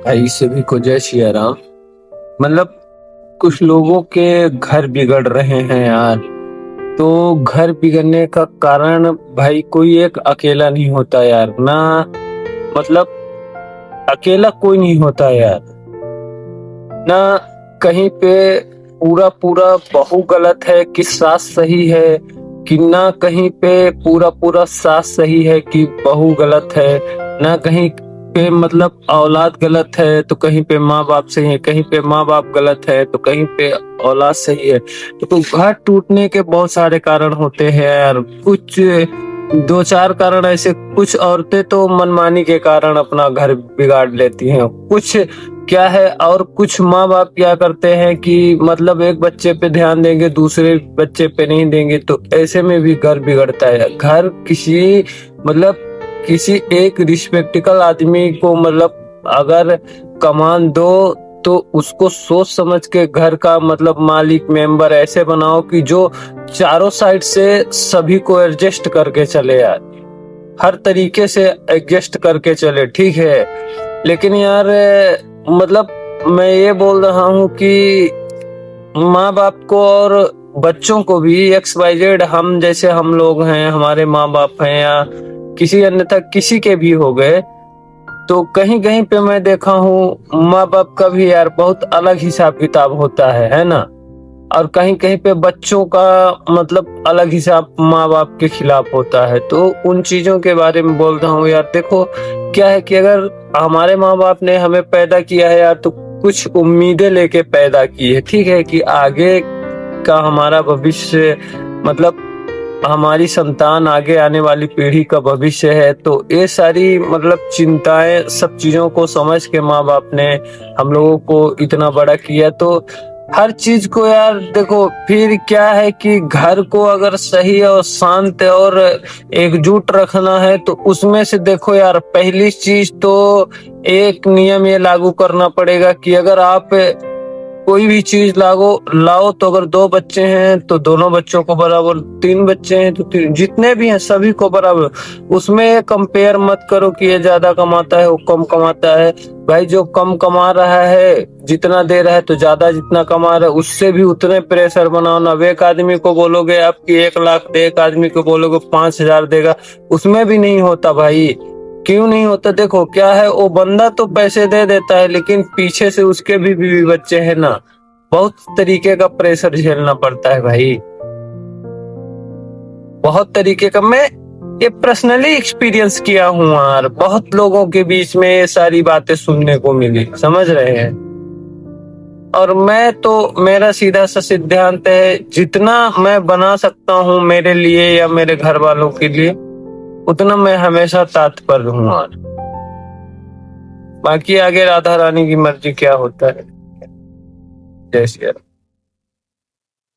भाई सभी को जय सिया राम। मतलब कुछ लोगों के घर बिगड़ रहे हैं यार। तो घर बिगड़ने का कारण भाई कोई एक अकेला नहीं होता यार ना। मतलब अकेला कोई नहीं होता यार ना। कहीं पे पूरा पूरा बहू गलत है कि सास सही है, कि ना कहीं पे पूरा पूरा सास सही है कि बहू गलत है। ना कहीं पे मतलब औलाद गलत है तो कहीं पे माँ बाप सही है, कहीं पे माँ बाप गलत है तो कहीं पे औलाद सही है। तो घर टूटने के बहुत सारे कारण होते हैं यार। कुछ दो चार कारण ऐसे, कुछ औरतें तो मनमानी के कारण अपना घर बिगाड़ लेती हैं। कुछ क्या है, और कुछ माँ बाप क्या करते हैं कि मतलब एक बच्चे पे ध्यान देंगे दूसरे बच्चे पे नहीं देंगे, तो ऐसे में भी घर बिगड़ता है। घर किसी मतलब किसी एक रिस्पेक्टिकल आदमी को मतलब अगर कमान दो तो उसको सोच समझ के घर का मतलब मालिक मेंबर ऐसे बनाओ कि जो चारों साइड से सभी को एडजस्ट करके चले यार। हर तरीके से एडजस्ट करके चले, ठीक है। लेकिन यार मतलब मैं ये बोल रहा हूँ कि माँ बाप को और बच्चों को भी एक्स वाई जेड, हम जैसे हम लोग हैं, हमारे माँ बाप हैं या किसी अन्यथा किसी के भी हो गए, तो कहीं कहीं पे मैं देखा हूँ माँ बाप का भी यार बहुत अलग हिसाब किताब होता है ना। और कहीं कहीं पे बच्चों का मतलब अलग हिसाब माँ बाप के खिलाफ होता है। तो उन चीजों के बारे में बोल रहा हूँ यार। देखो क्या है कि अगर हमारे माँ बाप ने हमें पैदा किया है यार, तो कुछ उम्मीदें लेके पैदा की है, ठीक है, कि आगे का हमारा भविष्य मतलब हमारी संतान, आगे आने वाली पीढ़ी का भविष्य है। तो ये सारी मतलब चिंताएं, सब चीजों को समझ के माँ बाप ने हम लोगों को इतना बड़ा किया। तो हर चीज को यार देखो, फिर क्या है कि घर को अगर सही और शांत और एकजुट रखना है तो उसमें से देखो यार, पहली चीज तो एक नियम ये लागू करना पड़ेगा कि अगर आप कोई भी चीज लागो लाओ, तो अगर दो बच्चे हैं तो दोनों बच्चों को बराबर, तीन बच्चे हैं तो जितने भी हैं सभी को बराबर। उसमें कंपेयर मत करो कि ये ज्यादा कमाता है वो कम कमाता है। भाई जो कम कमा रहा है जितना दे रहा है, तो ज्यादा जितना कमा रहा है उससे भी उतने प्रेशर बनाओ ना। अब एक आदमी को बोलोगे आपकी 1 लाख दे, एक आदमी को बोलोगे 5,000 देगा, उसमें भी नहीं होता भाई। क्यों नहीं होता? देखो क्या है, वो बंदा तो पैसे दे देता है लेकिन पीछे से उसके भी बीवी बच्चे हैं ना। बहुत तरीके का प्रेशर झेलना पड़ता है भाई, बहुत तरीके का। मैं ये पर्सनली एक्सपीरियंस किया हूँ यार। बहुत लोगों के बीच में ये सारी बातें सुनने को मिली, समझ रहे हैं। और मैं तो, मेरा सीधा सा सिद्धांत है, जितना मैं बना सकता हूँ मेरे लिए या मेरे घर वालों के लिए, उतना मैं हमेशा तत्पर हूँ यार। बाकी आगे राधा रानी की मर्जी क्या होता है। जय श्री राम।